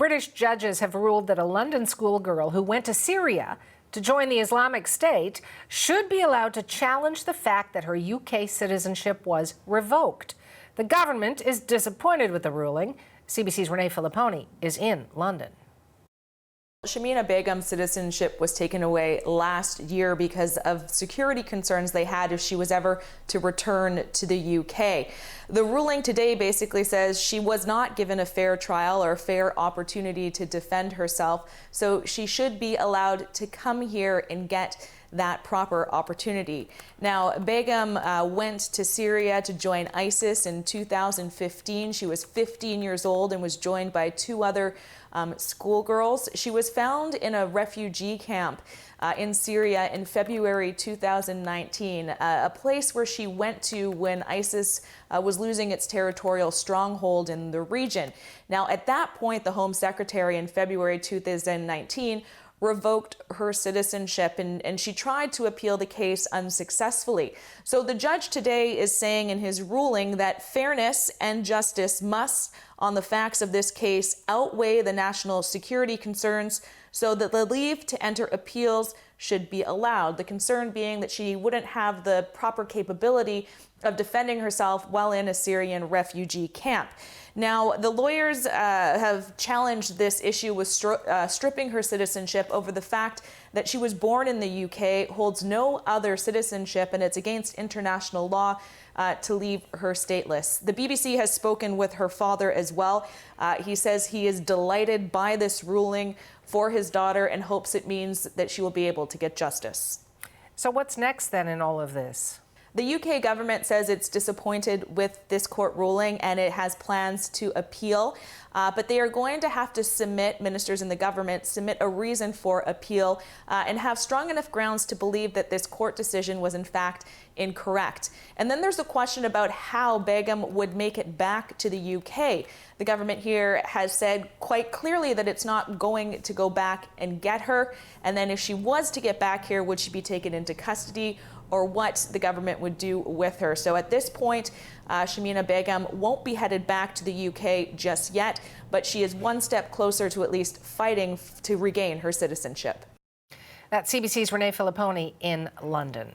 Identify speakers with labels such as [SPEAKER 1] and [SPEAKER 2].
[SPEAKER 1] British judges have ruled that a London schoolgirl who went to Syria to join the Islamic State should be allowed to challenge the fact that her UK citizenship was revoked. The government is disappointed with the ruling. CBC's Renee Filipponi is in London.
[SPEAKER 2] Shamima Begum's citizenship was taken away last year because of security concerns they had if she was ever to return to the UK. The ruling today basically says she was not given a fair trial or a fair opportunity to defend herself, so she should be allowed to come here and get that proper opportunity. Now, Begum went to Syria to join ISIS in 2015. She was 15 years old and was joined by two other schoolgirls. She was found in a refugee camp in Syria in February 2019, a place where she went to when ISIS was losing its territorial stronghold in the region. Now, at that point, the Home Secretary in February 2019 revoked her citizenship, and she tried to appeal the case unsuccessfully. So the judge today is saying in his ruling that fairness and justice must, on the facts of this case, outweigh the national security concerns, so that the leave to enter appeals should be allowed. The concern being that she wouldn't have the proper capability of defending herself while in a Syrian refugee camp. Now, the lawyers have challenged this issue with stripping her citizenship over the fact that she was born in the UK, holds no other citizenship, and it's against international law to leave her stateless. The BBC has spoken with her father as well. He says he is delighted by this ruling for his daughter and hopes it means that she will be able to get justice.
[SPEAKER 1] So what's next then in all of this?
[SPEAKER 2] The UK government says it's disappointed with this court ruling and it has plans to appeal, but they are going to have to ministers in the government submit a reason for appeal and have strong enough grounds to believe that this court decision was in fact incorrect. And then there's a question about how Begum would make it back to the UK. The government here has said quite clearly that it's not going to go back and get her. And then if she was to get back here, would she be taken into custody, or what the government would do with her? So at this point, Shamima Begum won't be headed back to the UK just yet, but she is one step closer to at least fighting to regain her citizenship.
[SPEAKER 1] That's CBC's Renee Filipponi in London.